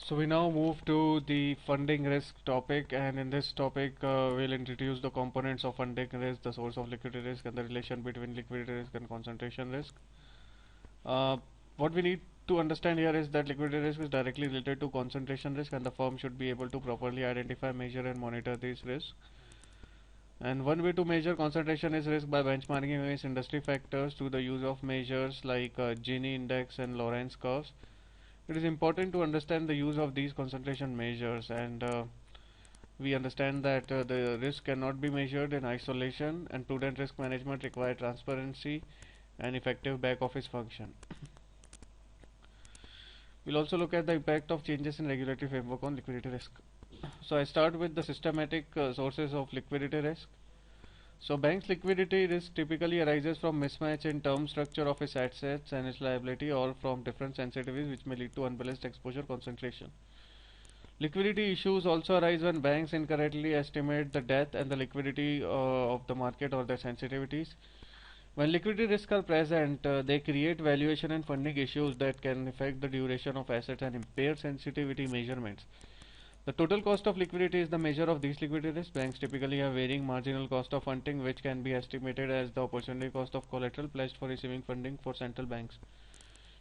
So we now move to the funding risk topic, and in this topic we'll introduce the components of funding risk, the source of liquidity risk, and the relation between liquidity risk and concentration risk. Uh, what we need to understand here is that liquidity risk is directly related to concentration risk, and the firm should be able to properly identify, measure, and monitor these risks. And one way to measure concentration is risk by benchmarking against industry factors through the use of measures like Gini index and Lorentz curves. It is important to understand the use of these concentration measures, and we understand that the risk cannot be measured in isolation, and prudent risk management requires transparency and effective back office function. We'll also look at the impact of changes in regulatory framework on liquidity risk. So I start with the systematic sources of liquidity risk. So bank's liquidity risk typically arises from mismatch in term structure of its assets and its liability, or from different sensitivities which may lead to unbalanced exposure concentration. Liquidity issues also arise when banks incorrectly estimate the depth and the liquidity of the market or their sensitivities. When liquidity risks are present, they create valuation and funding issues that can affect the duration of assets and impair sensitivity measurements. The total cost of liquidity is the measure of these liquidity risks. Banks typically have varying marginal cost of funding, which can be estimated as the opportunity cost of collateral pledged for receiving funding for central banks.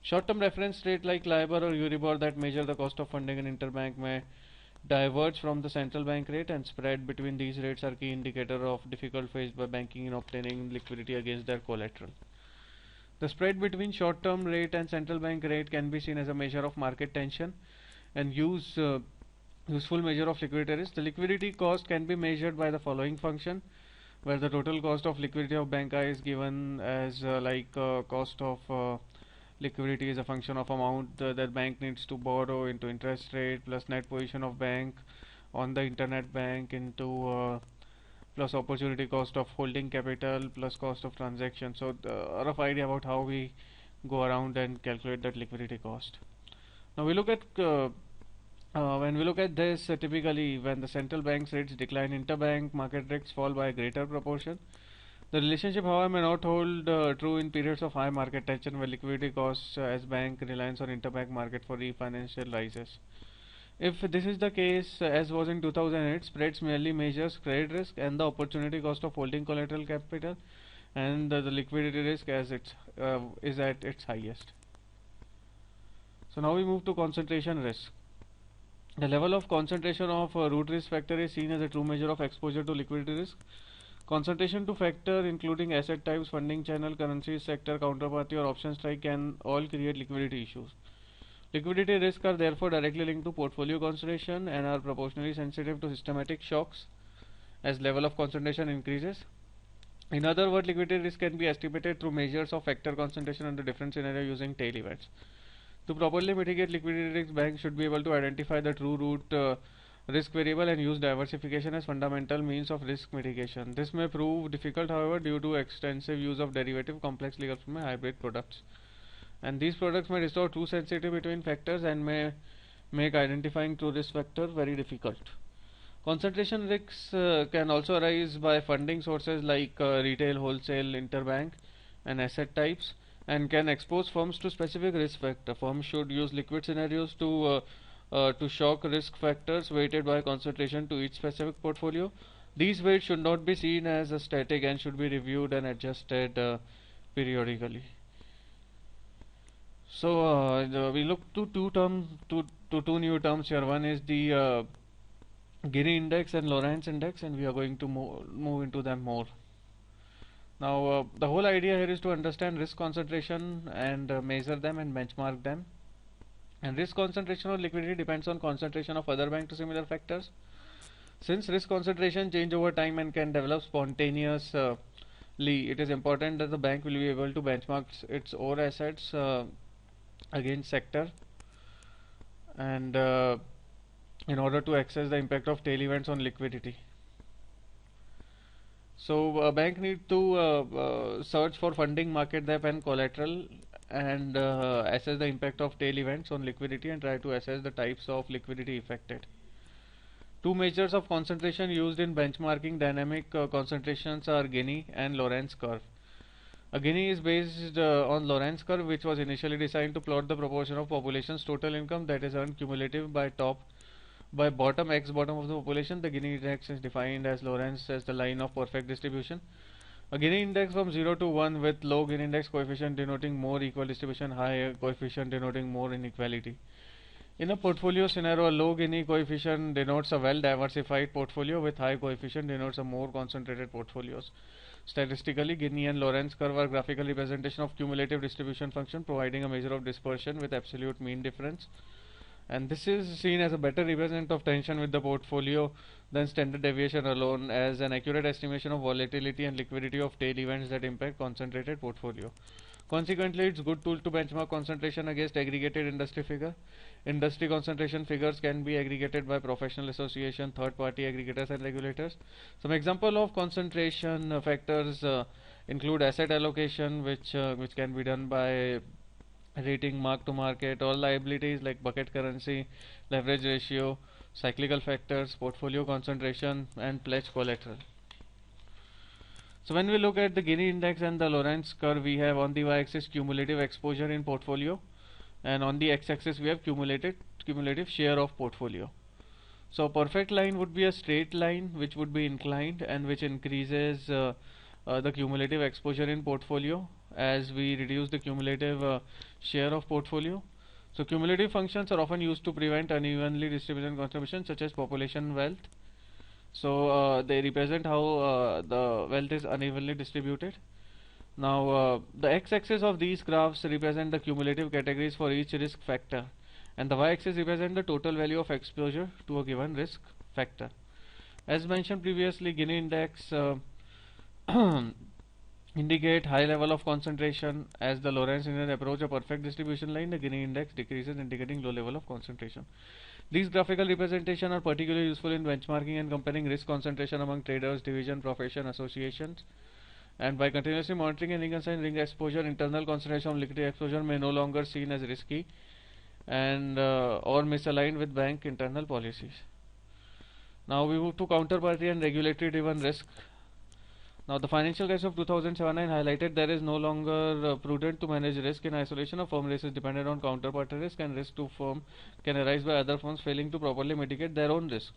Short-term reference rate like LIBOR or Euribor that measure the cost of funding in interbank may diverge from the central bank rate, and spread between these rates are key indicator of difficult faced by banking in obtaining liquidity against their collateral. The spread between short-term rate and central bank rate can be seen as a measure of market tension and useful measure of liquidity risk. The liquidity cost can be measured by the following function, where the total cost of liquidity of bank I is given as cost of liquidity is a function of amount that bank needs to borrow into interest rate plus net position of bank on the internet bank into plus opportunity cost of holding capital plus cost of transaction. So a rough idea about how we go around and calculate that liquidity cost. Now we look at when we look at this, typically when the central bank's rates decline, interbank market rates fall by a greater proportion. The relationship, however, may not hold true in periods of high market tension where liquidity costs as bank reliance on interbank market for refinancial rises. If this is the case, as was in 2008, spreads merely measures credit risk and the opportunity cost of holding collateral capital, and the liquidity risk as it is at its highest. So now we move to concentration risk. The level of concentration of root risk factor is seen as a true measure of exposure to liquidity risk. Concentration to factor including asset types, funding channel, currencies, sector, counterparty or option strike can all create liquidity issues. Liquidity risks are therefore directly linked to portfolio concentration and are proportionally sensitive to systematic shocks as level of concentration increases. In other words, liquidity risk can be estimated through measures of factor concentration under different scenarios using tail events. To properly mitigate liquidity risk, banks should be able to identify the true root risk variable and use diversification as fundamental means of risk mitigation. This may prove difficult, however, due to extensive use of derivative, complex legal firm and hybrid products. And these products may distort true sensitivity between factors and may make identifying true risk factor very difficult. Concentration risks can also arise by funding sources like retail, wholesale, interbank, and asset types, and can expose firms to specific risk factor. Firms should use liquid scenarios to shock risk factors weighted by concentration to each specific portfolio. These weights should not be seen as a static and should be reviewed and adjusted periodically. So we look to two new terms here. One is the Gini index and Lorentz index, and we are going to move into them more. Now the whole idea here is to understand risk concentration and measure them and benchmark them. And risk concentration or liquidity depends on concentration of other bank to similar factors. Since risk concentration change over time and can develop spontaneously, it is important that the bank will be able to benchmark its own assets against sector, and in order to assess the impact of tail events on liquidity. So a bank need to search for funding, market depth and collateral, and assess the impact of tail events on liquidity and try to assess the types of liquidity affected. Two measures of concentration used in benchmarking dynamic concentrations are Gini and Lorentz curve. A Gini is based on Lorenz curve, which was initially designed to plot the proportion of population's total income that is earned cumulative by bottom x bottom of the population. The Gini index is defined as Lorenz as the line of perfect distribution. A Gini index from 0 to 1 with low Gini index coefficient denoting more equal distribution, high coefficient denoting more inequality. In a portfolio scenario, a low Gini coefficient denotes a well-diversified portfolio, with high coefficient denotes a more concentrated portfolios. Statistically, Gini and Lorenz curve are graphical representation of cumulative distribution function, providing a measure of dispersion with absolute mean difference. And this is seen as a better representative of tension with the portfolio than standard deviation alone, as an accurate estimation of volatility and liquidity of tail events that impact concentrated portfolio. Consequently, it's a good tool to benchmark concentration against aggregated industry figure. Industry concentration figures can be aggregated by professional association, third-party aggregators and regulators. Some example of concentration factors include asset allocation, which can be done by rating mark to market, all liabilities like bucket currency, leverage ratio, cyclical factors, portfolio concentration, and pledge collateral. So when we look at the Gini index and the Lorenz curve, we have on the y-axis cumulative exposure in portfolio, and on the x-axis we have cumulative share of portfolio. So a perfect line would be a straight line which would be inclined and which increases the cumulative exposure in portfolio as we reduce the cumulative share of portfolio. So cumulative functions are often used to prevent unevenly distributed contribution, such as population wealth. So they represent how the wealth is unevenly distributed. Now the x-axis of these graphs represent the cumulative categories for each risk factor, and the y-axis represent the total value of exposure to a given risk factor. As mentioned previously, Gini index indicate high level of concentration. As the Lorenz index approach a perfect distribution line, the Gini index decreases, indicating low level of concentration. These graphical representation are particularly useful in benchmarking and comparing risk concentration among traders, division, profession, associations. And by continuously monitoring and reconciling ring exposure, internal concentration of liquidity exposure may no longer seen as risky and or misaligned with bank internal policies. Now we move to counterparty and regulatory driven risk. Now the financial crisis of 2007 highlighted there is no longer prudent to manage risk in isolation. A firm risk is dependent on counterparty risk, and risk to firm can arise by other firms failing to properly mitigate their own risk.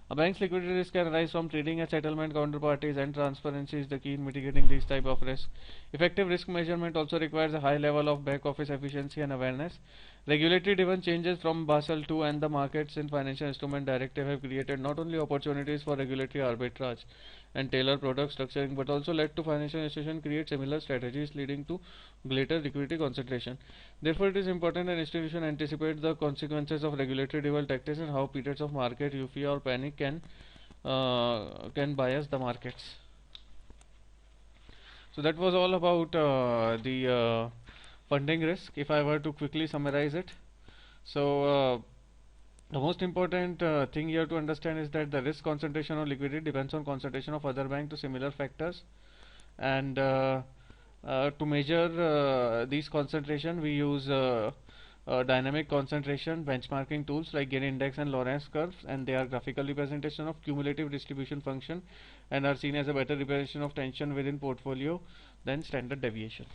A bank's liquidity risk can arise from trading and settlement counterparties, and transparency is the key in mitigating these type of risk. Effective risk measurement also requires a high level of back office efficiency and awareness. Regulatory driven changes from Basel II and the Markets in Financial Instrument Directive have created not only opportunities for regulatory arbitrage and tailored product structuring, but also led to financial institutions create similar strategies, leading to greater liquidity concentration. Therefore, it is important that institutions anticipate the consequences of regulatory driven tactics and how periods of market euphoria or panic can bias the markets. So that was all about the funding risk. If I were to quickly summarize it, so the most important thing here to understand is that the risk concentration or liquidity depends on concentration of other bank to similar factors, and to measure these concentration we use dynamic concentration benchmarking tools like Gini index and Lorenz curves, and they are graphical representation of cumulative distribution function and are seen as a better representation of tension within portfolio than standard deviation.